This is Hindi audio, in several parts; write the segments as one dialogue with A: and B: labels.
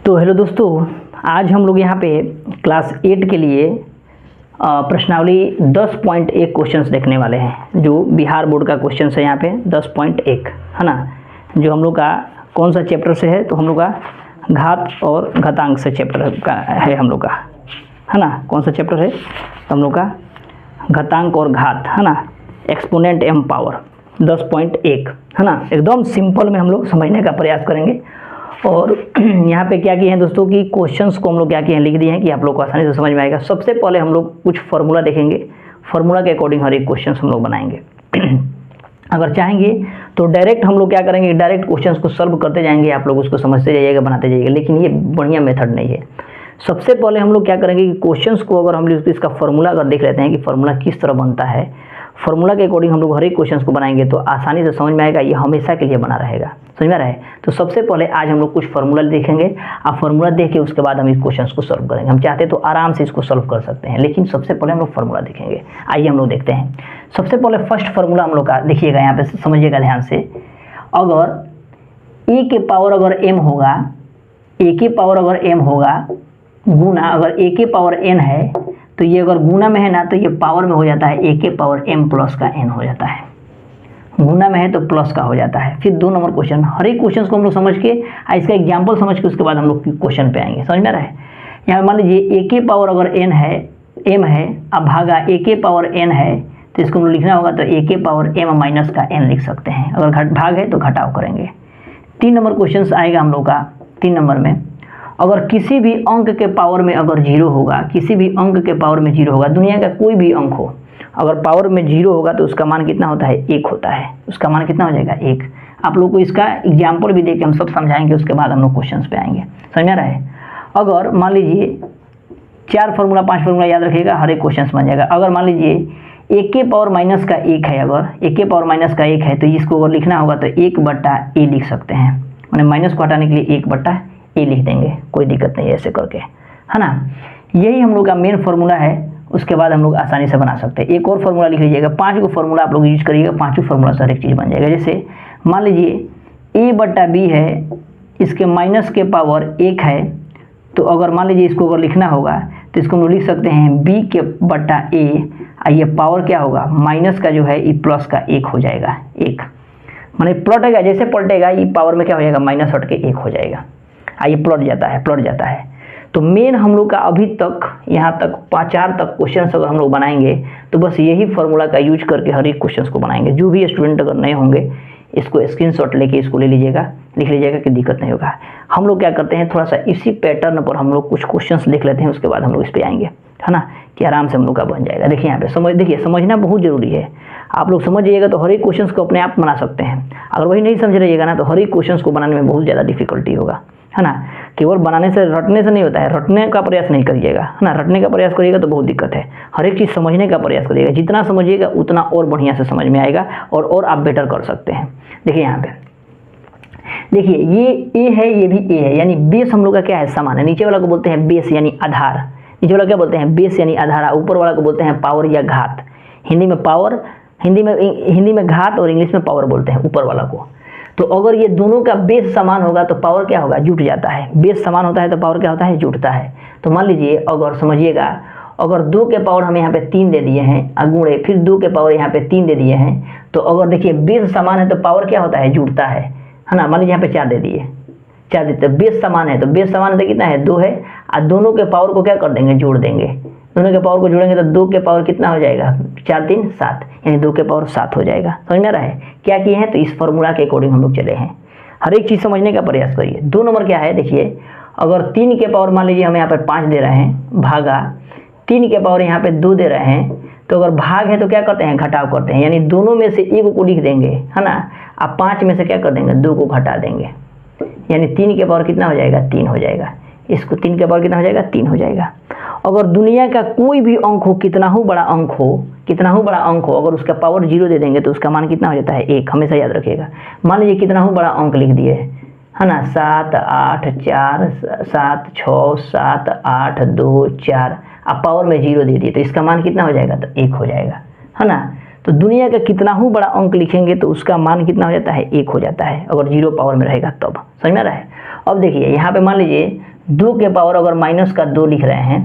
A: तो हेलो दोस्तों, आज हम लोग यहाँ पे क्लास 8 के लिए प्रश्नावली 10.1 क्वेश्चंस देखने वाले हैं, जो बिहार बोर्ड का क्वेश्चन है। यहाँ पे 10.1 है ना, जो हम लोग का कौन सा चैप्टर से है, तो हम लोग का घात और घातांक से चैप्टर का है हम लोग का, है ना। कौन सा चैप्टर है, तो हम लोग का घातांक और घात, है ना, एक्सपोनेंट एम पावर 10.1, है ना। एकदम सिंपल में हम लोग समझने का प्रयास करेंगे। और यहाँ पे क्या किए हैं दोस्तों कि क्वेश्चंस को हम लोग क्या किए हैं, लिख दिए हैं कि आप लोग को आसानी से समझ में आएगा। सबसे पहले हम लोग कुछ फार्मूला देखेंगे, फार्मूला के अकॉर्डिंग हर एक क्वेश्चन हम लोग बनाएंगे। अगर चाहेंगे तो डायरेक्ट हम लोग क्या करेंगे, डायरेक्ट क्वेश्चंस को सॉल्व करते जाएंगे, आप लोग उसको समझते जाइएगा, बनाते जाइएगा, लेकिन ये बढ़िया मेथड नहीं है। सबसे पहले हम लोग क्या करेंगे कि क्वेश्चंस को अगर हम लोग इसका फार्मूला अगर देख लेते हैं कि फार्मूला किस तरह बनता है, फार्मूला के अकॉर्डिंग हम लोग हर एक क्वेश्चन को बनाएंगे तो आसानी से समझ में आएगा, ये हमेशा के लिए बना रहेगा। समझ में आ रहा है। तो सबसे पहले आज हम लोग कुछ फार्मूला देखेंगे, आप फार्मूला देख के उसके बाद हम इस क्वेश्चन को सॉल्व करेंगे। हम चाहते तो आराम से इसको सॉल्व कर सकते हैं, लेकिन सबसे पहले हम लोग फार्मूला देखेंगे। आइए हम लोग देखते हैं। सबसे पहले फर्स्ट फार्मूला हम लोग का देखिएगा, यहाँ पे समझिएगा ध्यान से। अगर ए के पावर अगर एम होगा, ए के पावर अगर एम होगा गुना, अगर ए के पावर एन है तो ये अगर गुना में है ना, तो ये पावर में हो जाता है ए के पावर एम प्लस का एन हो जाता है। गुना में है तो प्लस का हो जाता है। फिर 2 नंबर क्वेश्चन, हर एक क्वेश्चन को हम लोग समझ के इसका एग्जाम्पल समझ के उसके बाद हम लोग क्वेश्चन पे आएंगे। समझ में आ रहा है। यहाँ मान लीजिए ए के पावर अगर एन है, एम है, अब भागा ए के पावर एन है, तो इसको हम लोग लिखना होगा तो ए के पावर एम माइनस का एन लिख सकते हैं। अगर भाग है तो घटाव करेंगे। 3 नंबर क्वेश्चन आएगा हम लोग का। 3 नंबर में अगर किसी भी अंक के पावर में अगर 0 होगा, किसी भी अंक के पावर में 0 होगा, दुनिया का कोई भी अंक हो, अगर पावर में 0 होगा तो उसका मान कितना होता है, 1 होता है। उसका मान कितना हो जाएगा, 1। आप लोग को इसका एग्जाम्पल भी देके हम सब समझाएंगे, उसके बाद हम लोग क्वेश्चन पे आएंगे। समझ में आ रहा है। अगर मान लीजिए 4 फार्मूला 5 फार्मूला याद रखिएगा, हर एक क्वेश्चन बन जाएगा। अगर मान लीजिए ए के पावर माइनस का 1 है, अगर ए के पावर माइनस का 1 है तो इसको अगर लिखना होगा तो 1/a लिख सकते हैं, मैंने माइनस को हटाने के लिए 1/a लिख देंगे, कोई दिक्कत नहीं है ऐसे करके, है ना। यही हम लोग का मेन फार्मूला है। उसके बाद हम लोग आसानी से बना सकते हैं। एक और फार्मूला लिख लीजिएगा, 5 को फार्मूला आप लोग यूज करिएगा, 5 फार्मूला से हर एक चीज़ बन जाएगा। जैसे मान लीजिए a/b है, इसके माइनस के पावर 1 है, तो अगर मान लीजिए इसको अगर लिखना होगा तो इसको हम लोग लिख सकते हैं b/a, ये पावर क्या होगा, माइनस का जो है ये प्लस का 1 हो जाएगा। 1 माने पलटेगा, जैसे पलटेगा ये पावर में क्या हो जाएगा, माइनस हट के 1 हो जाएगा। ये पलट जाता है। तो मेन हम लोग का अभी तक यहाँ तक 4 तक क्वेश्चन अगर हम लोग बनाएंगे तो बस यही फार्मूला का यूज करके हर एक क्वेश्चन को बनाएंगे। जो भी स्टूडेंट अगर नए होंगे इसको स्क्रीनशॉट लेके इसको ले लीजिएगा, लिख लीजिएगा कि दिक्कत नहीं होगा। हम लोग क्या करते हैं, थोड़ा सा इसी पैटर्न पर हम लोग कुछ क्वेश्चंस लिख लेते हैं, उसके बाद हम लोग इस पर आएंगे, है ना, कि आराम से हम लोग का बन जाएगा। देखिए यहाँ पे देखिए समझना बहुत जरूरी है। आप लोग समझ जाइएगा तो हर एक क्वेश्चन को अपने आप बना सकते हैं। अगर वही नहीं समझ रहिएगा ना तो हर एक क्वेश्चन को बनाने में बहुत ज़्यादा डिफिकल्टी होगा, है ना। केवल बनाने से रटने से नहीं होता है, रटने का प्रयास नहीं करिएगा, है ना। रटने का प्रयास करिएगा तो बहुत दिक्कत है। हर एक चीज़ समझने का प्रयास करिएगा, जितना समझिएगा उतना और बढ़िया से समझ में आएगा और आप बेटर कर सकते हैं। देखिए यहाँ पे देखिए ये ए है, ये भी ए है, यानी बेस हम लोग का क्या है, समान है। नीचे वाला को बोलते हैं बेस यानी आधार, नीचे वाला क्या बोलते हैं, बेस यानी आधार। ऊपर वाला को बोलते हैं पावर या घात। हिंदी में पावर, हिंदी में घात और इंग्लिश में पावर बोलते हैं ऊपर वाला को। तो अगर ये दोनों का बेस समान होगा तो पावर क्या होगा, जुट जाता है। बेस समान होता है तो पावर क्या होता है, जुटता है। तो मान लीजिए अगर समझिएगा, अगर 2 के पावर हम यहाँ पे 3 दे दिए हैं अगुणे, फिर 2 के पावर यहाँ पे 3 दे दिए हैं, तो अगर देखिए बेस समान है तो पावर क्या होता है, जुटता है ना। मान लीजिए यहाँ पे 4 दे दिए, 4 देते, बेस समान है तो बेस समान है तो कितना है, 2 है। और दोनों के पावर को क्या कर देंगे, जोड़ देंगे। दोनों के पावर को जोड़ेंगे तो 2 के पावर कितना हो जाएगा, 4 3 7, यानी 2 के पावर 7 हो जाएगा। समझ में आ रहा है क्या किए हैं। तो इस फार्मूला के अकॉर्डिंग हम लोग चले हैं। हर एक चीज़ समझने का प्रयास करिए। 2 नंबर क्या है, देखिए अगर 3 के पावर मान लीजिए हम यहाँ पर 5 दे रहे हैं, भागा 3 के पावर यहाँ पे 2 दे रहे हैं, तो अगर भाग है तो क्या करते हैं, घटाव करते हैं, यानी दोनों में से 1 को लिख देंगे, है ना। आप 5 में से क्या कर देंगे, 2 को घटा देंगे, यानी 3 के पावर कितना हो जाएगा, 3 हो जाएगा। इसको 3 के पावर कितना हो जाएगा, 3 हो जाएगा। अगर दुनिया का कोई भी अंक हो, कितना हो बड़ा अंक हो, अगर उसका पावर 0 दे देंगे तो उसका मान कितना हो जाता है, 1। हमेशा याद रखिएगा। मान लीजिए कितना हो बड़ा अंक लिख दिए, है ना, 7 8 4 7 6 7 8 2 4, आप पावर में 0 दे दिए तो इसका मान कितना हो जाएगा, तो 1 हो जाएगा, है ना। तो दुनिया का कितना ही बड़ा अंक लिखेंगे तो उसका मान कितना हो जाता है, 1 हो जाता है, अगर 0 पावर में रहेगा तब। समझ में आ रहा है। अब देखिए यहाँ पे मान लीजिए 2 के पावर अगर माइनस का 2 लिख रहे हैं,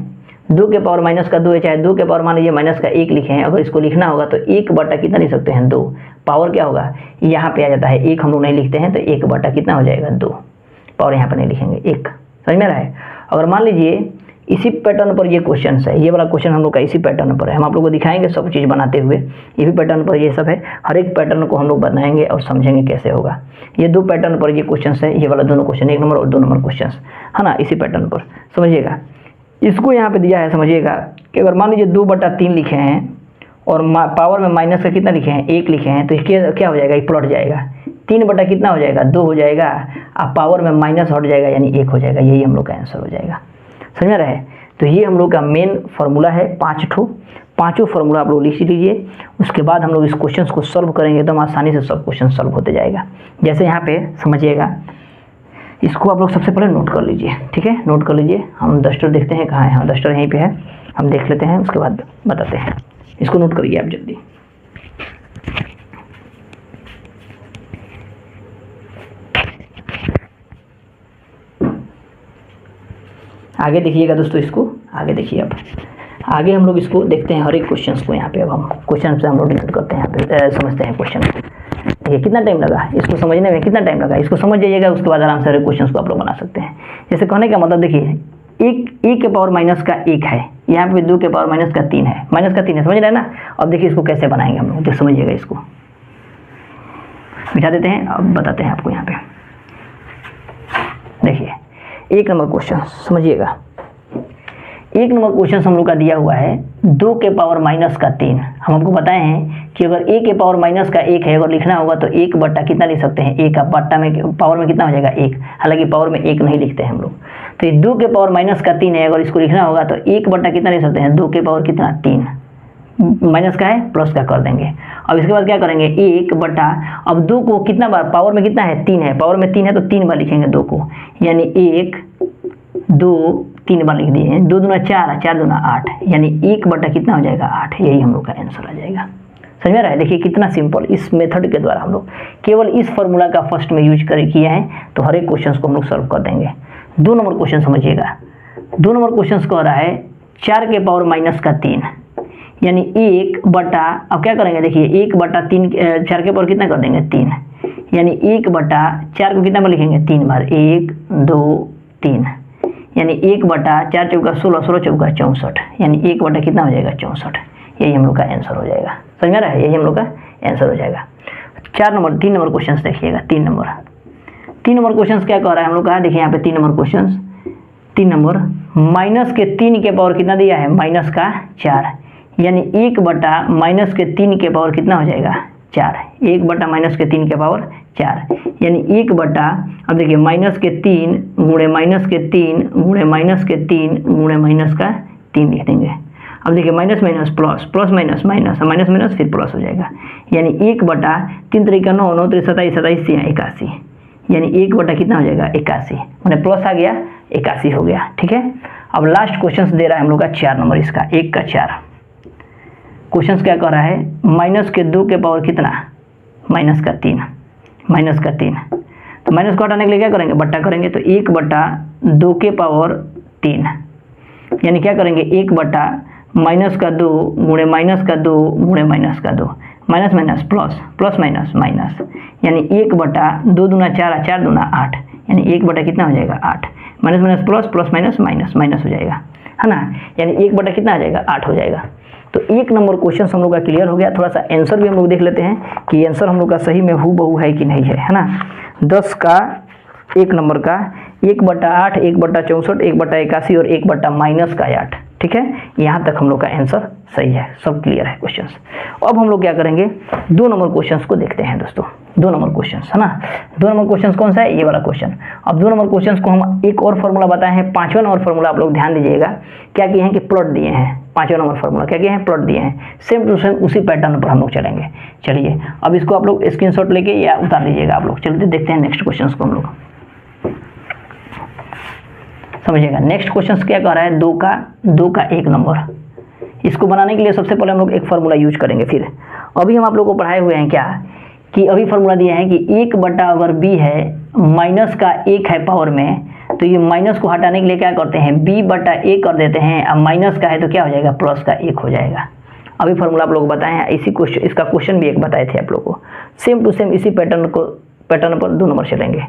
A: 2 के पावर माइनस का 2 है, चाहे 2 के पावर मान लीजिए माइनस का 1 लिखे हैं, अगर इसको लिखना होगा तो 1 बटा कितना लिख सकते हैं 2, पावर क्या होगा यहाँ पे आ जाता है 1, हम लोग नहीं लिखते हैं तो 1 बटा कितना हो जाएगा 2, पावर यहाँ पर नहीं लिखेंगे 1, समझ में रहा है। अगर मान लीजिए इसी पैटर्न पर ये क्वेश्चन है, ये वाला क्वेश्चन हम लोग का इसी पैटर्न पर है, हम आप लोग को दिखाएंगे सब चीज़ बनाते हुए, ये भी पैटर्न पर ये सब है, हर एक पैटर्न को हम लोग बनाएंगे और समझेंगे कैसे होगा। ये 2 पैटर्न पर ये क्वेश्चन है, ये वाला दोनों क्वेश्चन 1 नंबर और 2 नंबर क्वेश्चन है ना, इसी पैटर्न पर समझिएगा। इसको यहाँ पे दिया है, समझिएगा कि अगर मान लीजिए 2 बटा 3 लिखे हैं और पावर में माइनस का कितना लिखे हैं 1 लिखे हैं, तो क्या हो जाएगा, ये प्लॉट जाएगा, 3 बटा कितना हो जाएगा 2 हो जाएगा, अब पावर में माइनस हट जाएगा यानी 1 हो जाएगा, यही हम लोग का आंसर हो जाएगा, समझ में रहे। तो ये हम लोग का मेन फार्मूला है, 5 पाँचों फार्मूला आप लोग लिख लीजिए। उसके बाद हम लोग इस क्वेश्चन को सॉल्व करेंगे, एकदम आसानी से सब क्वेश्चन सॉल्व होते जाएगा। जैसे यहाँ पे समझिएगा, इसको आप लोग सबसे पहले नोट कर लीजिए, ठीक है, नोट कर लीजिए। हम डस्टर देखते हैं कहाँ है, हाँ डस्टर यहीं पे है, हम देख लेते हैं उसके बाद बताते हैं। इसको नोट करिए आप जल्दी। आगे देखिएगा दोस्तों, इसको आगे देखिए। अब आगे हम लोग इसको देखते हैं हर एक क्वेश्चन को। यहाँ पे अब हम क्वेश्चन से हम लोग डिस्कस करते हैं, यहाँ पे समझते हैं क्वेश्चन। देखिए कितना टाइम लगा इसको समझने में, कितना टाइम लगा, इसको समझ जाइएगा, उसके बाद आराम से हर एक क्वेश्चन को आप लोग बना सकते हैं। जैसे कहने का मतलब देखिए, एक के पावर माइनस का 1 है, यहाँ पे 2 के पावर माइनस का 3 है, माइनस का 3 है, समझ रहे हैं ना। अब देखिए इसको कैसे बनाएंगे हम लोग, समझिएगा, इसको बिठा देते हैं, अब बताते हैं आपको। यहाँ पे देखिए 1 नंबर क्वेश्चन समझिएगा। 1 नंबर क्वेश्चन हम लोग का दिया हुआ है 2 के पावर माइनस का 3। हम आपको बताए हैं कि अगर a के पावर माइनस का 1 है, अगर लिखना होगा तो 1 बट्टा कितना लिख सकते हैं, 1 का बट्टा में पावर में कितना हो जाएगा 1, हालांकि पावर में 1 नहीं लिखते हैं हम लोग। तो ये 2 के पावर माइनस का 3 है, अगर इसको लिखना होगा तो 1 बट्टा कितना लिख सकते हैं, 2 के पावर कितना 3, माइनस का है प्लस का कर देंगे। अब इसके बाद क्या करेंगे, 1 बटा, अब 2 को कितना बार, पावर में कितना है 3 है, पावर में 3 है तो 3 बार लिखेंगे 2 को, यानी 1 2 3 बार लिख दिए हैं, 2 दूना 4, 4 दूना 8, यानी 1 बटा कितना हो जाएगा 8, यही हम लोग का आंसर आ जाएगा। समझ में रहा है। देखिए कितना सिंपल, इस मेथड के द्वारा हम लोग केवल इस फार्मूला का फर्स्ट में यूज किया है, तो हर एक क्वेश्चन को हम लोग सॉल्व कर देंगे। 2 नंबर क्वेश्चन समझिएगा। 2 नंबर क्वेश्चन कह रहा है 4 के पावर माइनस का 3, यानी 1 बटा, अब क्या करेंगे देखिए 1 बटा 3, 4 के पावर कितना कर देंगे 3, यानी 1 बटा 4 को कितना बार लिखेंगे 3 बार, 1 2 3, यानी 1 बटा 4 चौका 16, 16 चौका 64, यानी 1 बटा कितना हो जाएगा 64, यही हम लोग का आंसर हो जाएगा। समझ में आ रहा है, यही हम लोग का आंसर हो जाएगा। 3 नंबर क्वेश्चन देखिएगा। 3 नंबर क्वेश्चन क्या कह रहा है हम लोग का, देखिए यहाँ पे 3 नंबर क्वेश्चन, 3 नंबर माइनस के 3 के पावर कितना दिया है, माइनस का 4, यानी 1 बटा माइनस के 3 के पावर कितना हो जाएगा 4, 1 बटा माइनस के 3 के पावर 4, यानी 1 बटा, अब देखिए माइनस के 3 गुणे माइनस के 3 गुणे माइनस के 3 गुणे माइनस का 3 लिख देंगे। अब देखिए minus minus plus, plus minus minus, minus minus फिर प्लस हो जाएगा, यानी 1 बटा 3 तरीका 9, 9 3 27, 27 से 81, यानी 1 बटा कितना हो जाएगा 81, मैंने प्लस आ गया 81 हो गया। ठीक है, अब लास्ट क्वेश्चन दे रहा है हम लोग का 4 नंबर, इसका 1 का 4 क्वेश्चन क्या कह रहा है, माइनस के 2 के पावर कितना, माइनस का 3, माइनस का 3, तो माइनस को हटाने के लिए क्या करेंगे, बट्टा करेंगे, तो 1 बटा 2 के पावर 3, यानी क्या करेंगे 1 बटा माइनस का 2 गुणे माइनस का 2 गुणे माइनस का 2, minus minus plus, plus minus minus, यानी 1 बटा 2 दूना 4, 4 दूना 8, यानी 1 बटा कितना हो जाएगा 8, minus minus plus, plus minus minus minus हो जाएगा, है ना, यानी 1 बटा कितना आ जाएगा 8 हो जाएगा। तो 1 नंबर क्वेश्चन हम लोग का क्लियर हो गया। थोड़ा सा आंसर भी हम लोग देख लेते हैं कि आंसर हम लोग का सही में हूबहू है कि नहीं है ना। 10 का 1 नंबर का 1 बटा 8, 1 बटा 64, 1 बटा 81 और 1 बटा माइनस का 8। ठीक है, यहाँ तक हम लोग का आंसर सही है, सब क्लियर है क्वेश्चन। अब हम लोग क्या करेंगे, 2 नंबर क्वेश्चन को देखते हैं दोस्तों। 2 नंबर क्वेश्चन है ना, 2 नंबर क्वेश्चन कौन सा है, ये वाला क्वेश्चन। अब 2 नंबर क्वेश्चन को हम एक और फॉर्मूला बताए हैं, 5वां नंबर फॉर्मूला आप लोग ध्यान दीजिएगा। क्या किए हैं कि प्लॉट दिए हैं, 5वां नंबर फॉर्मूला क्या किए हैं, प्लॉट दिए हैं, सेम टू सेम उसी पैटर्न पर हम लोग चलेंगे। चलिए अब इसको आप लोग स्क्रीनशॉट लेके या उतार लीजिएगा आप लोग। चलिए देखते हैं नेक्स्ट क्वेश्चन को हम लोग समझिएगा। नेक्स्ट क्वेश्चन क्या कह रहा है, 2 का 1 नंबर। इसको बनाने के लिए सबसे पहले हम लोग एक फार्मूला यूज करेंगे। फिर अभी हम आप लोग को पढ़ाए हुए हैं क्या कि अभी फार्मूला दिया है कि 1 बटा अगर b है, माइनस का 1 है पावर में, तो ये माइनस को हटाने के लिए क्या करते हैं, b/a कर देते हैं। अब माइनस का है तो क्या हो जाएगा, प्लस का 1 हो जाएगा। अभी फॉर्मूला आप लोग बताए हैं, इसी क्वेश्चन, इसका क्वेश्चन भी एक बताए थे आप लोग को, सेम टू सेम इसी पैटर्न पर 2 नंबर चलेंगे।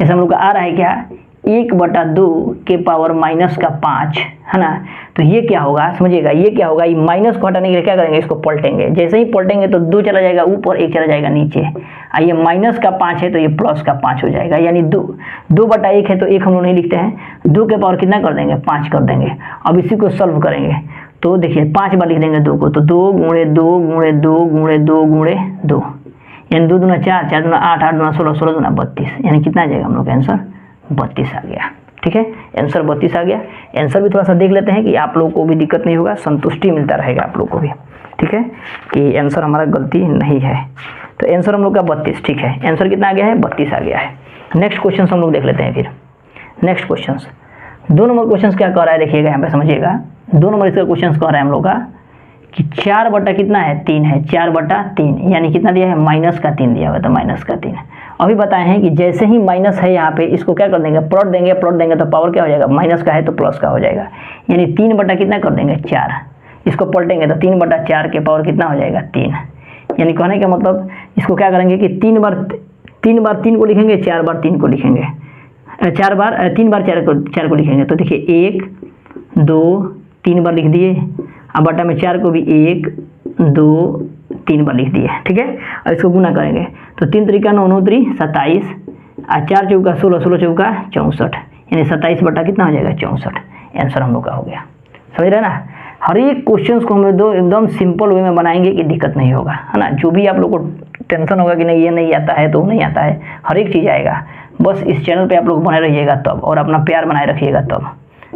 A: जैसे हम लोग का आ रहा है क्या, 1/2 के पावर माइनस का 5 है ना, तो ये क्या होगा समझिएगा, ये क्या होगा, ये माइनस को हटाने के लिए क्या करेंगे, इसको पलटेंगे। जैसे ही पलटेंगे तो 2 चला जाएगा ऊपर, 1 चला जाएगा नीचे। ये माइनस का 5 है तो ये प्लस का 5 हो जाएगा, यानी 2/1 है तो 1 हम लोग नहीं लिखते हैं, 2 के पावर कितना कर देंगे, 5 कर देंगे। अब इसी को सॉल्व करेंगे तो देखिए 5 बार लिख देंगे 2 को, तो 2 × 2 × 2 × 2 × 2, यानी 2 दूना 4, 4 दूना 8, 8 दूना 16, 16 दूना 32, यानी कितना आ जाएगा हम लोग का आंसर 32 आ गया। ठीक है, आंसर 32 आ गया। आंसर भी थोड़ा सा देख लेते हैं कि आप लोगों को भी दिक्कत नहीं होगा, संतुष्टि मिलता रहेगा आप लोग को भी। ठीक है, कि आंसर हमारा गलती नहीं है। तो आंसर हम लोग का 32, ठीक है, आंसर कितना आ गया है, 32 आ गया है। नेक्स्ट क्वेश्चन हम लोग देख लेते हैं फिर। नेक्स्ट क्वेश्चन 2 नंबर क्वेश्चन क्या कह रहा है, देखिएगा यहाँ पे समझिएगा। 2 नंबर इसका क्वेश्चन कह रहा है हम लोग का कि 4 बटा कितना है, 3 है, 4/3, यानी कितना दिया है, माइनस का 3 दिया हुआ, तो माइनस का 3। अभी बताए हैं कि जैसे ही माइनस है यहाँ पे, इसको क्या कर देंगे, प्लॉट देंगे, प्लॉट देंगे तो पावर क्या हो जाएगा, माइनस का है तो प्लस का हो जाएगा, यानी 3 बटा कितना कर देंगे, 4। इसको पलटेंगे तो 3/4 के पावर कितना हो जाएगा, 3। यानी कहने का मतलब इसको क्या करेंगे कि 3 बार 3 को लिखेंगे, 4 बार 3 को लिखेंगे, 3 बार 4 को लिखेंगे। तो देखिए 1 2 3 बार लिख दिए, अब बटा में 4 को भी 1 2 3 बार लिख दिए। ठीक है, और इसको गुना करेंगे तो 3 त्रिका 9, 9 त्रि 27, और 4 चौका 16, 16 चौका 64, यानी 27 बटा कितना हो जाएगा, 64। आंसर हम लोग का हो गया। समझ रहे ना, हर एक क्वेश्चन को हम लोग एकदम सिंपल वे में बनाएंगे कि दिक्कत नहीं होगा, है ना। जो भी आप लोग को टेंशन होगा कि नहीं ये नहीं आता है तो नहीं आता है, हर एक चीज़ आएगा। बस इस चैनल पे आप लोग बने रहिएगा तब, और अपना प्यार बनाए रखिएगा तब,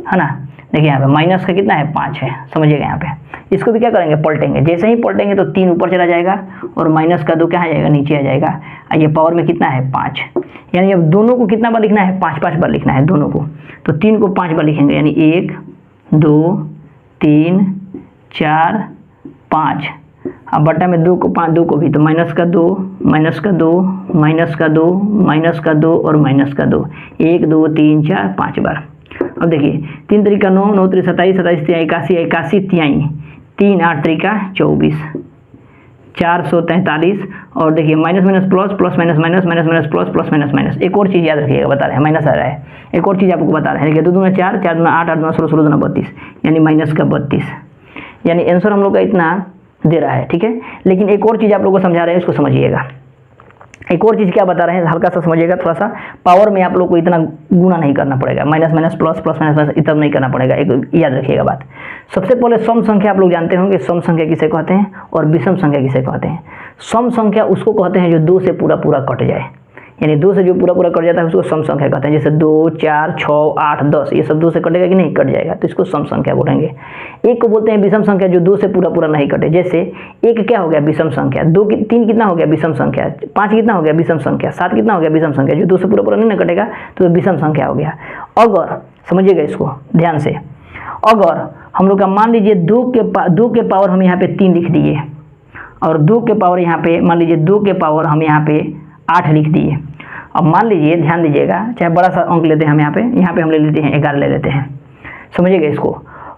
A: है ना। देखिए यहाँ पे माइनस का कितना है, 5 है, समझिएगा। यहाँ पे इसको भी क्या करेंगे, पलटेंगे। जैसे ही पलटेंगे तो 3 ऊपर चला जाएगा और माइनस का 2 क्या आ जाएगा, नीचे आ जाएगा। और ये पावर में कितना है, 5, यानी अब दोनों को कितना बार लिखना है, 5 बार लिखना है दोनों को। तो 3 को 5 बार लिखेंगे, यानी 1 2 3 4 5, अब बटा में 2 को 5, 2 को भी, तो माइनस का 2 माइनस का 2 माइनस का 2 माइनस का 2 और माइनस का 2, 1 2 3 4 5 बार। अब देखिए 3 त्रिका 9, 9 त्रि 27, 27 तिहाई 81, 81 तिहाई 3, 8 त्रिका 24, 443। और देखिए minus minus plus, plus minus minus, minus minus plus, plus minus minus. एक और चीज़ याद रखिएगा, बता रहे हैं माइनस आ रहा है, एक और चीज़ आपको बता रहे हैं। देखिए 2 दूना 4, 4 दूना 8, 8 दूना 16, 16 दूना 32, यानी माइनस का 32, यानी आंसर हम लोग का इतना दे रहा है। ठीक है, लेकिन एक और चीज़ आप लोग को समझा रहे हैं, इसको समझिएगा। एक और चीज़ क्या बता रहे हैं, हल्का सा समझिएगा थोड़ा सा। पावर में आप लोग को इतना गुना नहीं करना पड़ेगा, minus minus plus, plus minus minus इतना नहीं करना पड़ेगा। एक याद रखिएगा बात। सबसे पहले सम संख्या आप लोग जानते होंगे, सम संख्या किसे कहते हैं और विषम संख्या किसे कहते हैं। सम संख्या उसको कहते हैं जो 2 से पूरा पूरा कट जाए, यानी 2 से जो पूरा पूरा कट जाता है उसको सम संख्या कहते हैं। जैसे 2 4 6 8 10, ये सब 2 से कटेगा कि नहीं, कट जाएगा, तो इसको सम संख्या बोलेंगे। एक को बोलते हैं विषम संख्या, जो 2 से पूरा पूरा नहीं कटे। जैसे 1 क्या हो गया, विषम संख्या। 3 कितना हो गया, विषम संख्या। 5 कितना हो गया, विषम संख्या। 7 कितना हो गया, विषम संख्या। जो 2 से पूरा पूरा नहीं ना कटेगा तो विषम संख्या हो गया। अगर समझिएगा इसको ध्यान से, अगर हम लोग का मान लीजिए 2 के पावर हम यहाँ पे 3 लिख दिए, और 2 के पावर यहाँ पे मान लीजिए 2 के पावर हम यहाँ पे 8 लिख दिए। अब मान लीजिए, ध्यान दीजिएगा, चाहे बड़ा सा अंक लेते हैं हम यहाँ पे हम ले लेते हैं 11 ले लेते हैं, समझिएगा इसको।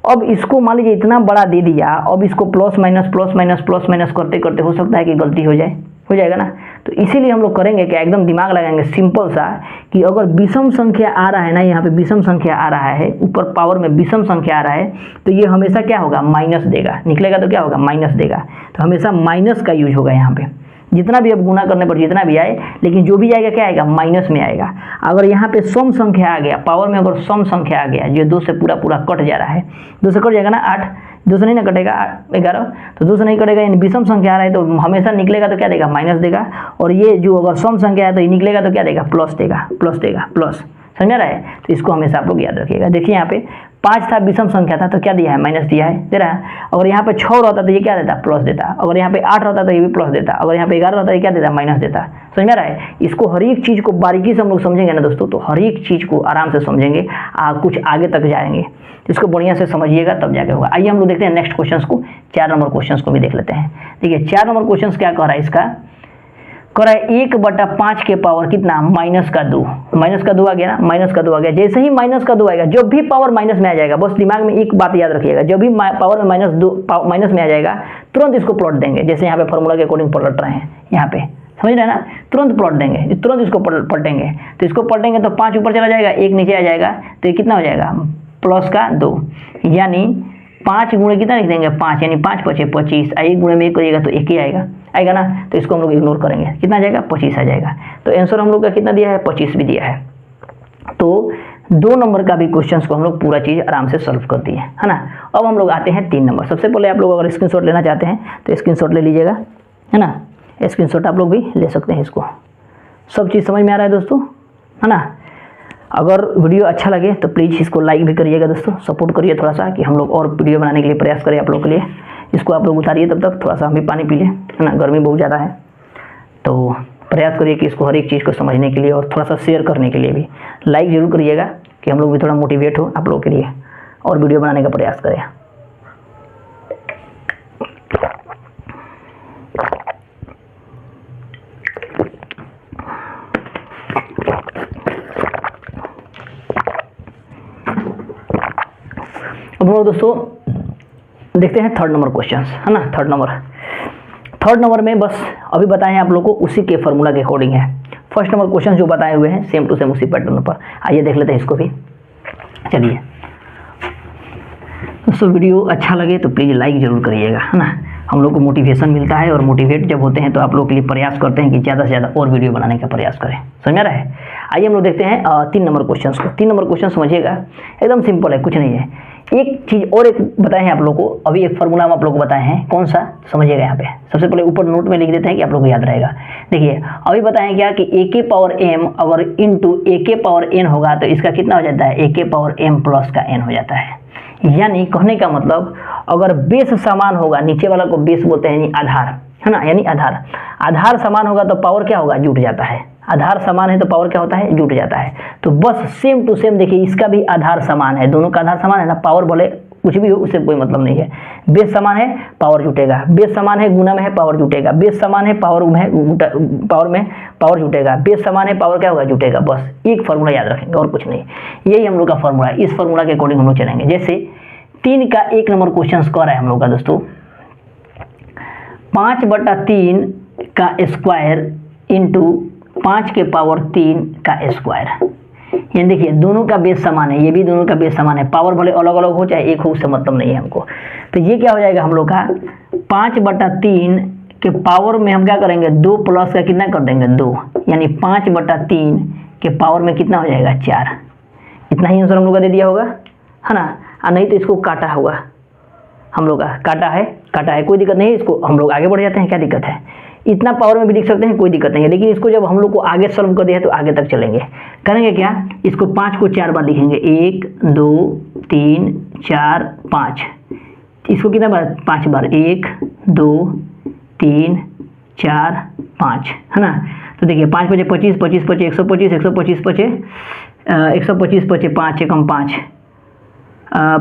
A: अब इसको मान लीजिए इतना बड़ा दे दिया, अब इसको plus minus plus minus plus minus करते करते हो सकता है कि गलती हो जाएगा ना। तो इसीलिए हम लोग करेंगे क्या, एकदम दिमाग लगाएंगे सिंपल सा, कि अगर विषम संख्या आ रहा है ना, यहाँ पे विषम संख्या आ रहा है, ऊपर पावर में विषम संख्या आ रहा है, तो ये हमेशा क्या होगा, माइनस देगा। निकलेगा तो क्या होगा, माइनस देगा। तो हमेशा माइनस का यूज होगा यहाँ पे। जितना भी अब गुना करने पर जितना भी आए, लेकिन जो भी आएगा क्या आएगा, माइनस में आएगा। अगर यहाँ पे सम संख्या आ गया, पावर में अगर सम संख्या आ गया जो 2 से पूरा पूरा कट जा रहा है, 2 से कट जाएगा ना 8, 2 से नहीं ना कटेगा 11, तो 2 से नहीं कटेगा, यानी विषम संख्या आ रहा है तो हमेशा निकलेगा तो क्या देगा, माइनस देगा। और ये जो अगर सम संख्या है तो ये निकलेगा तो क्या देगा, प्लस देगा, प्लस देगा, प्लस। समझ रहा है, तो इसको हमेशा आप लोग याद रखिएगा। देखिए यहाँ पे 5 था, विषम संख्या था, तो क्या दिया है, माइनस दिया है, दे रहा है। अगर यहाँ पे 6 रहता तो ये क्या देता, प्लस देता। अगर यहाँ पे 8 रहता तो ये भी प्लस देता। अगर यहाँ पे 11 रहता तो ये क्या देता, माइनस देता। समझ रहा है, इसको हर एक चीज़ को बारीकी से हम लोग समझेंगे ना दोस्तों, तो हर एक चीज़ को आराम से समझेंगे, कुछ आगे तक जाएंगे। इसको बढ़िया से समझिएगा तब जाके होगा। आइए हम लोग देखते हैं नेक्स्ट क्वेश्चन को, 4 नंबर क्वेश्चन को भी देख लेते हैं। देखिए 4 नंबर क्वेश्चन क्या कह रहा है इसका, कह रहा है 1/5 के पावर कितना, माइनस का 2, माइनस का 2 आ गया ना, माइनस का 2 आ गया। जैसे ही माइनस का 2 आएगा, जब भी पावर माइनस में आ जाएगा, बस दिमाग में एक बात याद रखिएगा, जब भी पावर में माइनस में आ जाएगा तुरंत इसको प्लॉट देंगे। जैसे यहाँ पे फॉर्मूला के अकॉर्डिंग पलट रहे हैं, यहाँ पे समझ रहे हैं ना, तुरंत प्लॉट देंगे, तुरंत इसको पलटेंगे। तो इसको पलटेंगे तो 5 ऊपर चला जाएगा, 1 नीचे आ जाएगा, तो ये कितना हो जाएगा, प्लस का 2, यानी 5 गुणे कितना लिख देंगे, 5, यानी 5 × 5 = 25। 1 गुणे में 1 करिएगा तो 1 ही आएगा ना, तो इसको हम लोग इग्नोर करेंगे, कितना आ जाएगा, 25 आ जाएगा। तो आंसर हम लोग का कितना दिया है, 25 भी दिया है। तो 2 नंबर का भी क्वेश्चन को हम लोग पूरा चीज़ आराम से सॉल्व कर दिए, है ना। अब हम लोग आते हैं 3 नंबर। सबसे पहले आप लोग अगर स्क्रीनशॉट लेना चाहते हैं तो स्क्रीनशॉट ले लीजिएगा, है ना, स्क्रीनशॉट आप लोग भी ले सकते हैं। इसको सब चीज़ समझ में आ रहा है दोस्तों, है ना। अगर वीडियो अच्छा लगे तो प्लीज़ इसको लाइक भी करिएगा दोस्तों, सपोर्ट करिए थोड़ा सा, कि हम लोग और वीडियो बनाने के लिए प्रयास करें आप लोग के लिए। इसको आप लोग उतारिए, तब तक थोड़ा सा हम भी पानी पी लें, है ना, गर्मी बहुत ज़्यादा है। तो प्रयास करिए कि इसको हर एक चीज़ को समझने के लिए और थोड़ा सा शेयर करने के लिए भी लाइक ज़रूर करिएगा, कि हम लोग भी थोड़ा मोटिवेट हो आप लोगों के लिए और वीडियो बनाने का प्रयास करें। अब हम दोस्तों देखते हैं 3rd नंबर क्वेश्चन, है ना। 3rd नंबर में बस अभी बताए हैं आप लोगों को, उसी के फॉर्मूला के अकॉर्डिंग है। 1st नंबर क्वेश्चन जो बताए हुए हैं सेम टू सेम उसी पैटर्न पर, आइए देख लेते हैं इसको भी। चलिए दोस्तों, वीडियो अच्छा लगे तो प्लीज़ लाइक ज़रूर करिएगा, है ना। हम लोग को मोटिवेशन मिलता है, और मोटिवेट जब होते हैं तो आप लोग के लिए प्रयास करते हैं कि ज़्यादा से ज़्यादा और वीडियो बनाने का प्रयास करें। समझ रहा है। आइए हम लोग देखते हैं 3 नंबर क्वेश्चन को। 3 नंबर क्वेश्चन समझिएगा, एकदम सिंपल है, कुछ नहीं है। एक चीज़ और एक बताए हैं आप लोग को, अभी एक फार्मूला हम आप लोग को बताए हैं, कौन सा समझिएगा। यहाँ पे सबसे पहले ऊपर नोट में लिख देते हैं कि आप लोग को याद रहेगा। देखिए अभी बताएं क्या कि a⁴m अगर इंटू a⁴n होगा तो इसका कितना हो जाता है, a⁴m प्लस का n हो जाता है। यानी कहने का मतलब, अगर बेस समान होगा, नीचे वाला को बेस बोलते हैं, यानी आधार, है ना, यानी आधार समान होगा तो पावर क्या होगा, जुट जाता है। आधार समान है तो पावर क्या होता है, जुट जाता है। तो बस सेम टू सेम देखिए, इसका भी आधार समान है, दोनों का आधार समान है ना। पावर भले कुछ भी हो, उससे कोई मतलब नहीं है। बेस समान है, पावर जुटेगा। बेस समान है, गुना में है, पावर जुटेगा। बेस समान है, पावर में पावर जुटेगा। बेस समान है, पावर क्या होगा, जुटेगा। बस एक फार्मूला याद रखेंगे और कुछ नहीं, यही हम लोग का फार्मूला है। इस फार्मूला के अकॉर्डिंग हम लोग चलेंगे। जैसे 3 का 1 नंबर क्वेश्चन कर रहा है हम लोग का दोस्तों, 5/3 का स्क्वायर इंटू 5 के पावर 3 का स्क्वायर। ये देखिए दोनों का बेस समान है, ये भी दोनों का बेस समान है। पावर भले अलग अलग हो चाहे एक हो, उससे मतलब नहीं है हमको। तो ये क्या हो जाएगा हम लोग का, 5/3 के पावर में हम क्या करेंगे, 2 प्लस का कितना कर देंगे, 2, यानी 5/3 के पावर में कितना हो जाएगा, 4। इतना ही आंसर हम लोग का दे दिया होगा, है ना। और नहीं तो इसको काटा होगा हम लोग का, काटा है, कोई दिक्कत नहीं है। इसको हम लोग आगे बढ़ जाते हैं, क्या दिक्कत है। इतना पावर में भी लिख सकते हैं, कोई दिक्कत नहीं है। लेकिन इसको जब हम लोग को आगे सॉल्व कर दिया है तो आगे तक चलेंगे। करेंगे क्या, इसको 5 को 4 बार लिखेंगे, 1 2 3 4 5। इसको कितना बार, 5 बार, 1 2 3 4 5, है ना। तो देखिए 5 × 5 = 25, 25 × 5 = 125, 125 125 125 5 × 5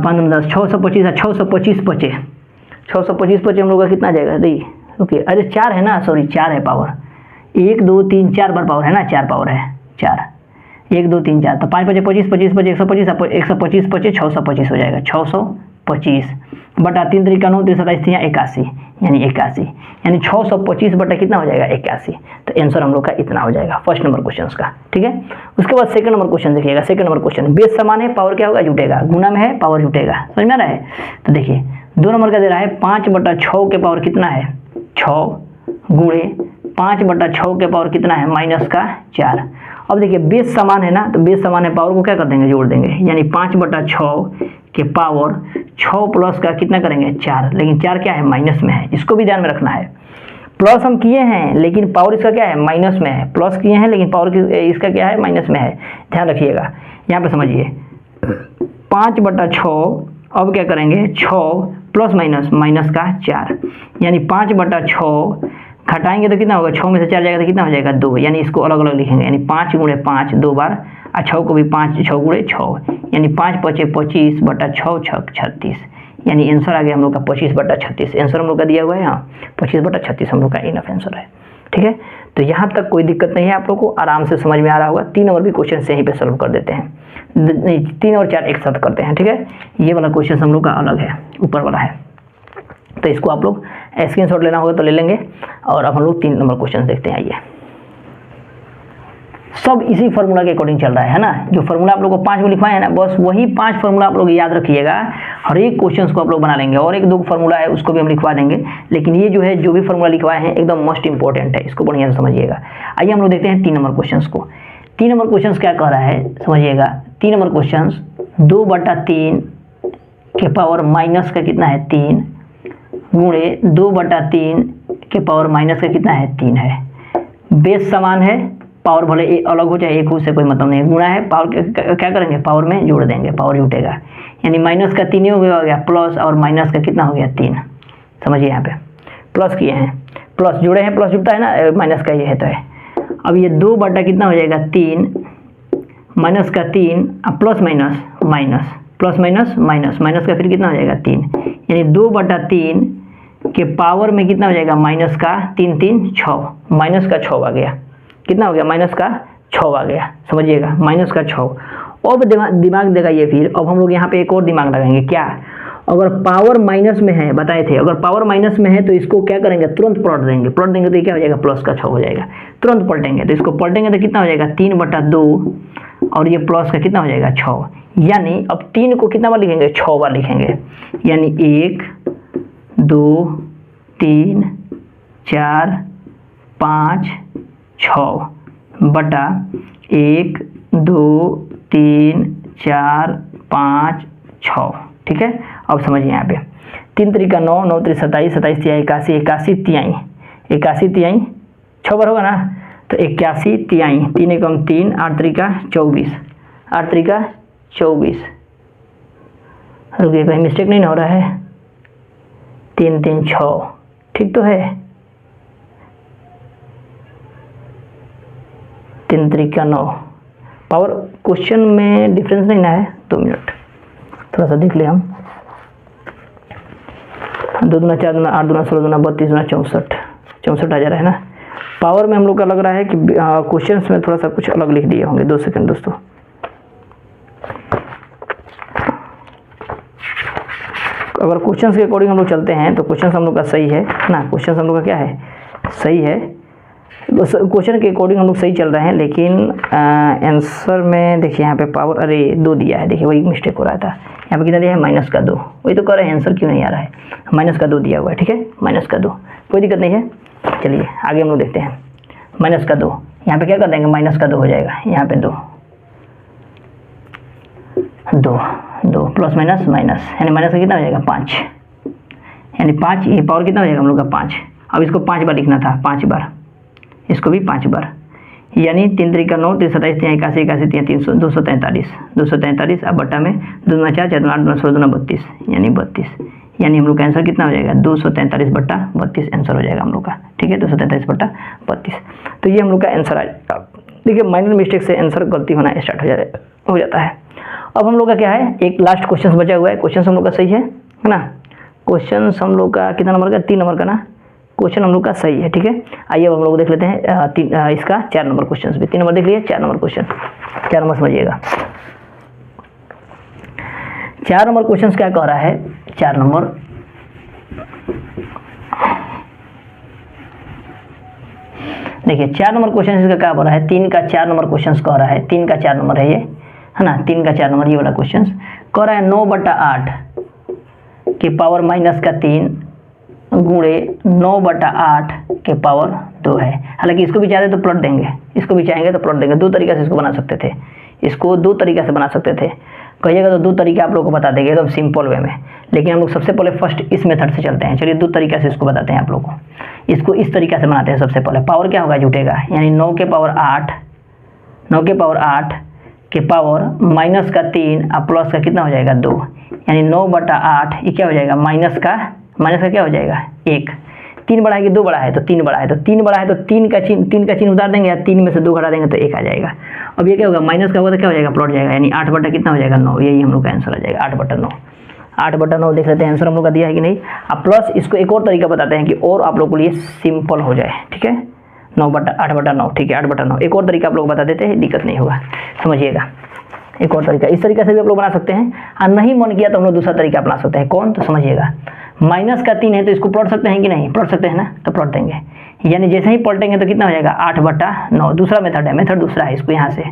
A: 5 × 10 625, 625 बचे 625 बचे हम लोग का कितना जाएगा, देखिए ओके, अरे 4 है ना, सॉरी 4 है पावर, 1 2 3 4 बार पावर है ना, 4 पावर है, 4 1 2 3 4। तो 5 × 25 25 25 125 125 25 625 हो जाएगा, 625 बटा 3 3 9 3 27 81, यानी 81, यानी 625 बटा कितना हो जाएगा, 81। तो आंसर हम लोग का इतना हो जाएगा 1st नंबर क्वेश्चन का, ठीक है। उसके बाद 2nd नंबर क्वेश्चन देखिएगा। 2nd नंबर क्वेश्चन, बेस समान है, पावर क्या होगा, जुटेगा। गुना में है, पावर जुटेगा। समझ में आ रहा है। तो देखिए 2 नंबर का दे रहा है 5/6 के पावर कितना है, 6 गुणे 5/6 के पावर कितना है, -4। अब देखिए बेस समान है ना, तो बेस समान है, पावर को क्या कर देंगे, जोड़ देंगे, यानी 5/6 के पावर 6 प्लस का कितना करेंगे, 4। लेकिन 4 क्या है, माइनस में है, इसको भी ध्यान में रखना है। प्लस हम किए हैं लेकिन पावर इसका क्या है, माइनस में है। प्लस किए हैं लेकिन पावर इसका क्या है, माइनस में है। ध्यान रखिएगा, यहाँ पे समझिए 5/6, अब क्या करेंगे, 6 प्लस माइनस का 4, यानी 5/6 घटाएंगे तो कितना होगा, 6 में से 4 जाएगा तो कितना हो जाएगा, 2। यानी इसको अलग अलग लिखेंगे, यानी 5 × 5 2 बार, और 6 को भी 5 6 × 6, यानी 5 × 5 = 25 बटा 6 6 36, यानी आंसर आ गया हम लोग का 25/36। आंसर हम लोग का दिया हुआ है यहाँ 25/36 हम लोग का इनफ आंसर है, ठीक है। तो यहाँ तक कोई दिक्कत नहीं है, आप लोग को आराम से समझ में आ रहा होगा। 3 नंबर भी क्वेश्चन से यहीं पे सॉल्व कर देते हैं, नहीं 3 और 4 एक साथ करते हैं, ठीक है। ये वाला क्वेश्चन हम लोग का अलग है, ऊपर वाला है, तो इसको आप लोग स्क्रीनशॉट लेना होगा तो ले लेंगे। और अब हम लोग 3 नंबर क्वेश्चन देखते हैं। आइए, सब इसी फार्मूला के अकॉर्डिंग चल रहा है ना। जो फार्मूला आप लोग को 5 में लिखवाए है ना, बस वही 5 फार्मूला आप लोग याद रखिएगा। हर एक क्वेश्चन को आप लोग बना लेंगे, और 1-2 फार्मूला है उसको भी हम लिखवा देंगे, लेकिन ये जो है जो भी फार्मूला लिखवाए हैं एकदम मोस्ट इंपॉर्टेंट है, इसको बढ़िया से समझिएगा। आइए हम लोग देखते हैं 3 नंबर क्वेश्चन को। 3 नंबर क्वेश्चन क्या कह रहा है समझिएगा। 3 नंबर क्वेश्चन 2/3 के पावर माइनस का कितना है 3 गुणे 2/3 के पावर माइनस का कितना है 3 है। बेस समान है, पावर भले अलग हो चाहे एक हो, से कोई मतलब नहीं है। गुणा है, पावर क्या करेंगे, पावर में जोड़ देंगे, पावर जुटेगा, यानी माइनस का 3 हो गया प्लस, और माइनस का कितना हो गया 3। समझिए यहाँ पे प्लस किए हैं, प्लस जुड़े हैं, प्लस जुड़ता है ना, माइनस का ये है तो है। अब ये 2 कितना हो जाएगा 3 माइनस का 3, अब plus minus minus, plus minus minus, minus का फिर कितना हो जाएगा 3, यानी 2/3 के पावर में कितना हो जाएगा माइनस का 3 3 6, माइनस का 6 आ गया। कितना हो गया, माइनस का 6 आ गया। समझिएगा माइनस का 6। अब दिमाग लगाइए, फिर अब हम लोग यहाँ पे एक और दिमाग लगाएंगे। क्या, अगर पावर माइनस में है, बताए थे अगर पावर माइनस में है तो इसको क्या करेंगे, तुरंत पलट देंगे। पलट देंगे तो क्या हो जाएगा, प्लस का 6 हो जाएगा। तुरंत पलटेंगे तो इसको पलटेंगे तो कितना हो जाएगा 3/2, और ये प्लस का कितना हो जाएगा 6। यानी अब 3 को कितना बार लिखेंगे, 6 बार लिखेंगे, यानी 1 2 3 4 5 6 बटा 1 2 3 4 5 6, ठीक है। अब समझिए यहाँ पे 3 3 9, 9 3 27, 27 3 81, 81 तिहाई, 81 तिहाई 6 बार होगा ना, तो 81 तिहाई, 3 एकम 3, 8 3 24, 8 3 24। रुकिए कहीं मिस्टेक नहीं हो रहा है, 3 3 6 ठीक तो है, 3 3 9। पावर क्वेश्चन में डिफरेंस नहीं ना है, 2 मिनट थोड़ा सा देख ले हम। 2 दूना 4 दूना 8 दूना 16 दूना 32 दूना 64 आ जा रहा है ना। पावर में हम लोग का लग रहा है कि क्वेश्चन में थोड़ा सा कुछ अलग लिख दिए होंगे। 2 सेकंड दोस्तों, अगर क्वेश्चन के अकॉर्डिंग हम लोग चलते हैं तो क्वेश्चन हम लोग का सही है ना। क्वेश्चन हम लोग का क्या है, सही है। क्वेश्चन के अकॉर्डिंग हम लोग सही चल रहे हैं, लेकिन आंसर में देखिए यहाँ पे पावर 2 दिया है। देखिए वही मिस्टेक हो रहा था। यहाँ पे कितना दिया है, माइनस का 2। वही तो कर रहे हैं, आंसर क्यों नहीं आ रहा है, माइनस का 2 दिया हुआ है, ठीक है, माइनस का 2, कोई दिक्कत नहीं है। चलिए आगे हम लोग देखते हैं। माइनस का 2 यहाँ पे क्या कर देंगे, माइनस का 2 हो जाएगा, यहाँ पे 2 प्लस माइनस माइनस, यानी माइनस का कितना हो जाएगा 5, यानी 5, ये पावर कितना हो जाएगा हम लोग का 5। अब इसको 5 बार लिखना था, 5 बार, इसको भी 5 बार, यानी 3 3 9, 3 27 3 81, 81 3 300, 243, अब बट्टा में 2 दूना 4, 4 दूना 8 दूना 16 दूना 32, यानी 32, यानी हम लोग का आंसर कितना हो जाएगा 243/32 आंसर हो जाएगा हम लोग का, ठीक है, 243/32। तो ये हम लोग का आंसर आ जाएगा। देखिए माइनर मिस्टेक से आंसर गलती होना स्टार्ट हो जाता है। अब हम लोग का क्या है, एक लास्ट क्वेश्चन बचा हुआ है। क्वेश्चन हम लोग का सही है ना, क्वेश्चन हम लोग का कितना नंबर का, 3 नंबर का ना, क्वेश्चन हम लोग का सही है, ठीक है। आइए अब हम लोग देख लेते हैं इसका 4 नंबर क्वेश्चन भी। 3 नंबर देख लिए, 4 नंबर क्वेश्चन, 4 नंबर समझिएगा। 4 नंबर क्वेश्चन क्या कह रहा है, 4 नंबर देखिए 4 नंबर क्वेश्चन इसका क्या बोल रहा है, 3 का 4 नंबर क्वेश्चन कह रहा है, 3 का 4 नंबर है ये, है ना, 3 का 4 नंबर ये वाला क्वेश्चन कह रहा है 9/8 के पावर माइनस का 3 गुणे 9/8 के पावर 2 है। हालांकि इसको भी चाहते तो प्लट देंगे, इसको भी चाहेंगे तो प्लट देंगे। 2 तरीके से इसको बना सकते थे, इसको 2 तरीके से बना सकते थे। कहिएगा तो 2 तरीके आप लोगों को बता देंगे एकदम सिंपल वे में, लेकिन हम लोग सबसे पहले फर्स्ट इस मेथड से चलते हैं। चलिए 2 तरीके से इसको बताते हैं आप लोगों को। इसको इस तरीके से बनाते हैं। सबसे पहले पावर क्या होगा, जुटेगा, यानी 9 के पावर 8 के पावर माइनस का 3 और प्लस का कितना हो जाएगा 2, यानी 9/8 ये क्या हो जाएगा, माइनस का क्या हो जाएगा 1। 3 बड़ा है कि 2 बड़ा है, तो 3 बड़ा है, तो 3 बड़ा है तो 3 का चिन्ह उतार देंगे, या 3 में से 2 घटा देंगे तो 1 आ जाएगा। अब ये क्या होगा, माइनस का होगा तो क्या हो जाएगा, प्लट जाएगा, यानी 8 कितना हो जाएगा 9, यही हम लोग का आंसर आ जाएगा 8/9। 8/9 देख लेते हैं आंसर हम लोग का दिया है कि नहीं। अब प्लस इसको एक और तरीका बताते हैं कि और आप लोग के लिए सिंपल हो जाए, ठीक है। 9/8/9, ठीक है 8/9। एक और तरीका आप लोग बता देते हैं, दिक्कत नहीं होगा, समझिएगा। एक और तरीका, इस तरीके से भी आप लोग बना सकते हैं, और नहीं मन किया तो हम लोग दूसरा तरीका अपना सकते हैं। कौन, तो समझिएगा। -3 है तो इसको पलट सकते हैं कि नहीं, पलट सकते हैं ना, तो पलट देंगे। यानी जैसे ही पलटेंगे तो कितना हो जाएगा 8/9, दूसरा मेथड है, मेथड दूसरा है। इसको यहाँ से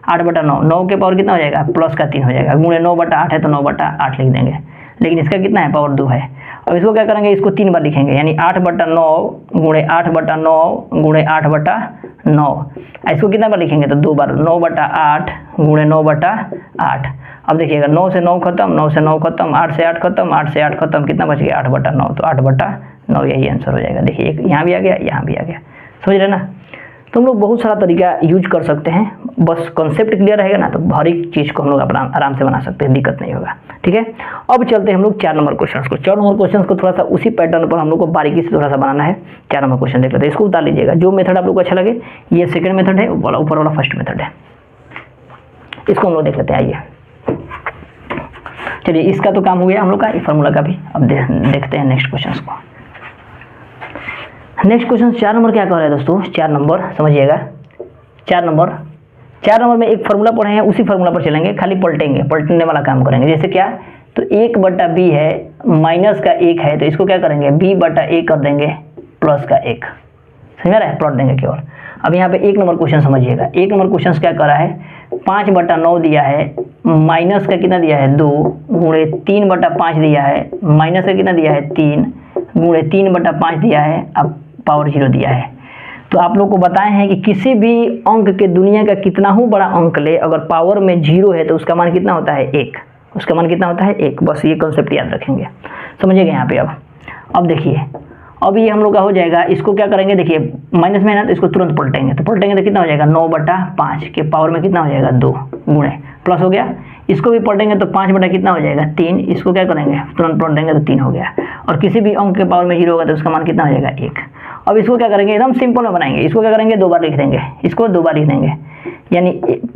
A: 8/9, 9 के पावर कितना हो जाएगा +3 हो जाएगा, गुणे 9/8 है तो 9/8 लिख देंगे, लेकिन इसका कितना है पावर 2 है। अब इसको क्या करेंगे, इसको 3 बार लिखेंगे, यानी 8/9 गुणे 8/9 गुणे 8/9। इसको कितना बार लिखेंगे, तो 2 बार, 9/8 गुणे 9/8। अब देखिएगा 9 से 9 खत्म, 9 से 9 खत्म, 8 से 8 खत्म, 8 से 8 खत्म, कितना बच गया 8/9, तो 8/9 यही आंसर हो जाएगा। देखिए एक यहाँ भी आ गया, यहाँ भी आ गया, समझ रहे ना। तो हम लोग बहुत सारा तरीका यूज कर सकते हैं, बस कॉन्सेप्ट क्लियर रहेगा ना तो हर एक चीज़ को हम लोग अपना आराम से बना सकते हैं, दिक्कत नहीं होगा, ठीक है। अब चलते हैं हम लोग 4 नंबर क्वेश्चन को। 4 नंबर क्वेश्चन को थोड़ा सा उसी पैटर्न पर हम लोग को बारीकी से थोड़ा सा बनाना है। 4 नंबर क्वेश्चन देख लेते हैं, इसको उतार लीजिएगा। जो मेथड आप लोग को अच्छा लगे, ये सेकंड मेथड है, ऊपर वाला फर्स्ट मेथड है, इसको हम लोग देख लेते हैं। आइए चलिए, इसका तो काम हो गया हम लोग का, फार्मूला का भी। अब देखते हैं नेक्स्ट क्वेश्चन को। नेक्स्ट क्वेश्चन 4 नंबर क्या कह रहा है दोस्तों, 4 नंबर समझिएगा। 4 नंबर में एक फार्मूला पढ़े हैं, उसी फार्मूला पर चलेंगे, खाली पलटने वाला काम करेंगे। जैसे क्या, तो 1/b है, -1 है, तो इसको क्या करेंगे b/a कर देंगे +1, समझ रहा है, प्लॉट देंगे केवल। अब यहाँ पे 1 नंबर क्वेश्चन समझिएगा। 1 नंबर क्वेश्चन क्या कर रहा है, 5/9 दिया है, माइनस का कितना दिया है 2 गुणे 3/5 दिया है, माइनस का कितना दिया है 3 गुणे 3/5 दिया है, अब पावर 0 दिया है। तो आप लोग को बताए हैं कि किसी भी अंक के दुनिया का कितना ही बड़ा अंक ले, अगर पावर में 0 है तो उसका मान कितना होता है 1, उसका मान कितना होता है 1। बस ये कॉन्सेप्ट याद रखेंगे, समझिएगा यहाँ पे। अब देखिए, अब ये हम लोग का हो जाएगा, इसको क्या करेंगे, देखिए माइनस में है ना, तो इसको तुरंत पलटेंगे, तो पलटेंगे तो कितना हो जाएगा 9/5 के पावर में कितना हो जाएगा 2 गुणे प्लस हो गया। इसको भी पलटेंगे तो 5 कितना हो जाएगा 3, इसको क्या करेंगे तुरंत पलट देंगे तो 3 हो गया। और किसी भी अंक के पावर में 0 होगा तो उसका मान कितना हो जाएगा 1। अब इसको क्या करेंगे, एकदम सिंपल में बनाएंगे, इसको क्या करेंगे 2 बार लिख देंगे, इसको 2 बार लिख देंगे, यानी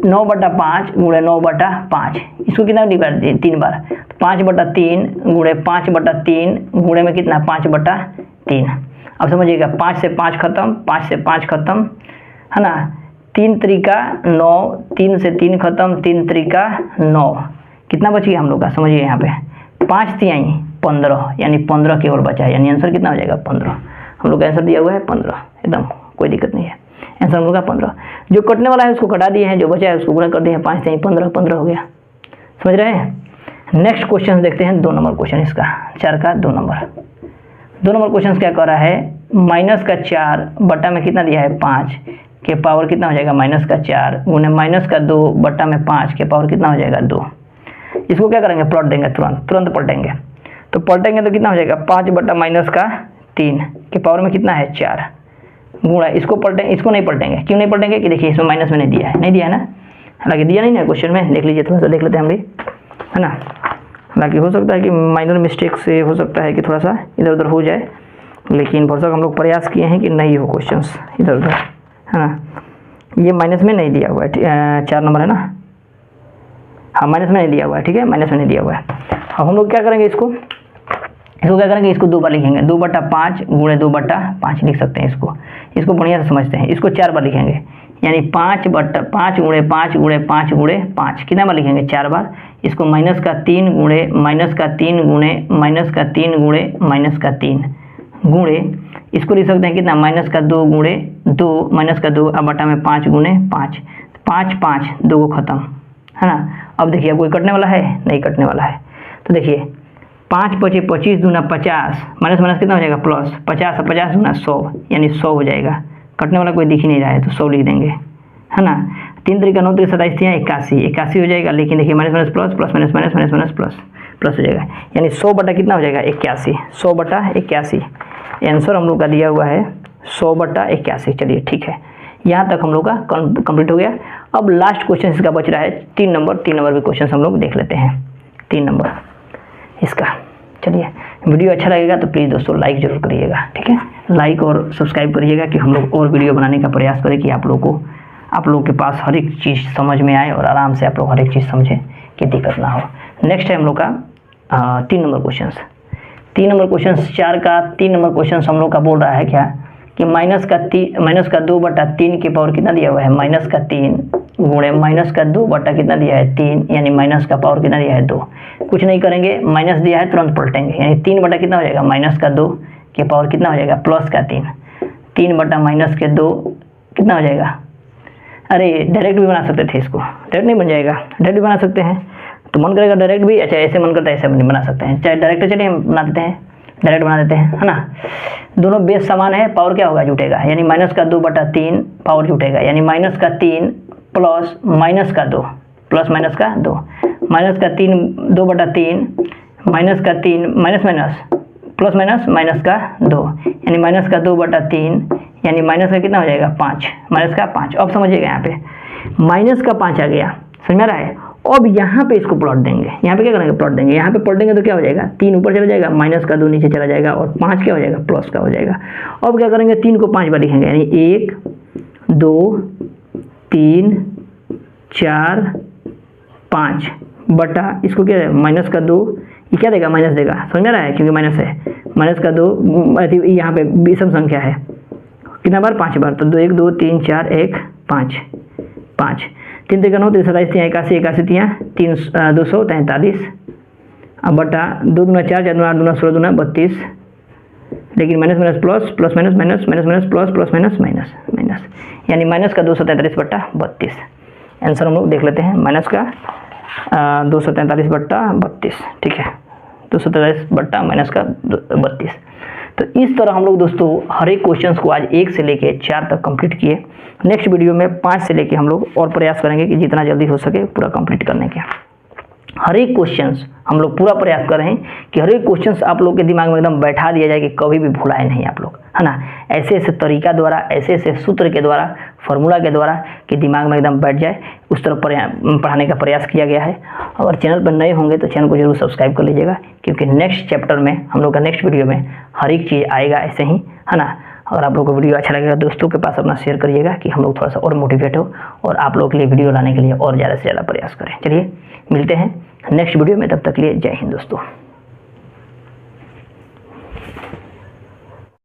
A: 9/5 गुणे 9/5, इसको कितना 3 बार, 5/3 गुणे 5/3 गुणे में कितना 5/3। अब समझिएगा 5 से 5 खत्म, 5 से 5 खत्म, है ना, 3 त्रिका 9, 3 से 3 खत्म, 3 त्रिका 9, कितना बच गया हम लोग का, समझिए यहाँ पे 5 तिहाई 15, यानी 15 केवल बचा है, यानी आंसर कितना हो जाएगा 15। हम लोग का आंसर दिया हुआ है 15, एकदम कोई दिक्कत नहीं है, आंसर हम लोग का 15। जो कटने वाला है उसको कटा दिए हैं, जो बचा है उसको गुणा कर दिए हैं, 5 तिहाई 15, 15 हो गया, समझ रहे हैं। नेक्स्ट क्वेश्चन देखते हैं 2 नंबर क्वेश्चन, इसका 4 का 2 नंबर। 2 नंबर क्वेश्चन क्या कर रहा है, -4 बटा में कितना दिया है 5 के पावर कितना हो जाएगा -4 गुणे -2 बटा में 5 के पावर कितना हो जाएगा 2। इसको क्या करेंगे प्लॉट देंगे, तुरंत पलटेंगे, तो पलटेंगे तो कितना हो जाएगा 5 बटा -3 के पावर में कितना है 4 गुणा, इसको पलटेंगे, इसको नहीं पलटेंगे, क्यों नहीं पलटेंगे कि देखिए इसमें माइनस में नहीं दिया है ना, हालांकि दिया नहीं ना क्वेश्चन में, देख लीजिए थोड़ा सा देख लेते हैं हम भी, है ना। हालांकि हो सकता है कि माइनर मिस्टेक से हो सकता है कि थोड़ा सा इधर उधर हो जाए, लेकिन भरसक हम लोग प्रयास किए हैं कि नहीं हो क्वेश्चंस इधर उधर, है ना। ये माइनस में नहीं दिया हुआ है, 4 नंबर है ना, हाँ माइनस में नहीं दिया हुआ है, ठीक है, माइनस में नहीं दिया हुआ है। अब हम लोग क्या करेंगे, इसको क्या करेंगे, इसको 2 बार लिखेंगे, 2/5 गुणे 2/5 लिख सकते हैं। इसको बढ़िया से समझते हैं, इसको 4 बार लिखेंगे, यानी 5 गुणे 5 गुणे 5 गुणे 5, कितना बार लिखेंगे 4 बार। इसको -3 गुणे -3 गुणे -3 गुणे -3 गुणे, इसको लिख सकते हैं कितना -2 गुणे 2 -2 अब बटा में 5 गुणे 5, 5 5 2 को खत्म, है ना। अब देखिए अब कोई कटने वाला है, नहीं कटने वाला है, तो देखिए 5 × 25 दूना 50, माइनस कितना हो जाएगा प्लस 50 और 50 दूना 100, यानी 100 हो जाएगा। कटने वाला कोई दिख ही नहीं रहा है तो 100 लिख देंगे, है ना। 3 त्रिका 9 त्रिक 27 थी 81 हो जाएगा, लेकिन देखिए minus plus plus minus plus हो जाएगा, यानी 100 बटा कितना हो जाएगा 81, 100 बटा 81 आंसर हम लोग का दिया हुआ है 100 बटा 81। चलिए ठीक है, यहाँ तक हम लोग का कंप्लीट हो गया। अब लास्ट क्वेश्चन इसका बच रहा है 3 नंबर। 3 नंबर भी क्वेश्चन हम लोग देख लेते हैं, 3 नंबर इसका। चलिए वीडियो अच्छा लगेगा तो प्लीज़ दोस्तों लाइक जरूर करिएगा, ठीक है, लाइक और सब्सक्राइब करिएगा कि हम लोग और वीडियो बनाने का प्रयास करें कि आप लोगों के पास हर एक चीज़ समझ में आए और आराम से आप लोग हर एक चीज़ समझें कि दिक्कत ना हो। नेक्स्ट है हम लोग का 3 नंबर क्वेश्चन। 3 नंबर क्वेश्चन 4 का 3 नंबर क्वेश्चन हम लोग का बोल रहा है क्या कि माइनस का 2/3 की पावर कितना दिया हुआ है, -3 गुणे -2 बटा कितना दिया है 3, यानी माइनस का पावर कितना दिया है 2। कुछ नहीं करेंगे, माइनस दिया है तुरंत पलटेंगे, यानी 3 बटा कितना हो जाएगा -2 की पावर कितना हो जाएगा +3, 3 बटा -2 कितना हो जाएगा। अरे डायरेक्ट भी बना सकते थे इसको, डायरेक्ट नहीं बन जाएगा, डायरेक्ट भी बना सकते हैं, तो मन करेगा डायरेक्ट भी, अच्छा ऐसे मन करता है ऐसे भी बना सकते हैं, चाहे डायरेक्ट चलिए हम बना देते हैं, डायरेक्ट बना देते हैं, है ना। दोनों बेस समान है, पावर क्या होगा जुटेगा, यानी -2/3 पावर जुटेगा, यानी -3 प्लस -2 प्लस -2 -3 2/3 -3 माइनस प्लस -2 यानी -2/3 यानी माइनस का कितना हो जाएगा 5, -5। अब समझिएगा यहाँ पे -5 आ गया, समझ में आ रहा है। अब यहाँ पे इसको प्लॉट देंगे, यहाँ पे क्या करेंगे प्लॉट देंगे, यहाँ पे प्लॉट देंगे तो क्या हो जाएगा 3 ऊपर चला जाएगा, -2 नीचे चला जाएगा और 5 क्या हो जाएगा प्लस का हो जाएगा। अब क्या करेंगे 3 को 5 बार लिखेंगे, यानी 1 2 3 4 5 बटा इसको क्या है -2, ये क्या देगा माइनस देगा, समझ में आ रहा है, क्योंकि माइनस है, -2 यहाँ पे विषम संख्या है, कितना बार 5 बार, तो 1 2 3 4 1 5 5 3 3 9 27 81 81 243 अब बटा 2 दूना 4 4 दूना 8 दूना 16 दूना 32, लेकिन minus plus minus plus minus यानी -243/32। आंसर हम लोग देख लेते हैं, -243/32, ठीक है, 243/-32। तो इस तरह हम लोग दोस्तों हर एक क्वेश्चंस को आज 1 से लेके 4 तक कंप्लीट किए। नेक्स्ट वीडियो में 5 से लेके हम लोग और प्रयास करेंगे कि जितना जल्दी हो सके पूरा कंप्लीट करने के। हर एक क्वेश्चंस हम लोग पूरा प्रयास कर रहे हैं कि हर एक क्वेश्चंस आप लोग के दिमाग में एकदम बैठा दिया जाए कि कभी भी भुलाए नहीं आप लोग, है ना। ऐसे ऐसे तरीका द्वारा, ऐसे ऐसे सूत्र के द्वारा, फार्मूला के द्वारा कि दिमाग में एकदम बैठ जाए, उस तरह पढ़ाने का प्रयास किया गया है। अगर चैनल पर नए होंगे तो चैनल को जरूर सब्सक्राइब कर लीजिएगा, क्योंकि नेक्स्ट चैप्टर में हम लोग का नेक्स्ट वीडियो में हर एक चीज़ आएगा ऐसे ही, है ना। अगर आप लोग को वीडियो अच्छा लगेगा दोस्तों के पास अपना शेयर करिएगा कि हम लोग थोड़ा सा और मोटिवेट हो और आप लोग के लिए वीडियो लाने के लिए और ज़्यादा से ज़्यादा प्रयास करें। चलिए मिलते हैं नेक्स्ट वीडियो में, तब तक के लिए जय हिंद दोस्तों।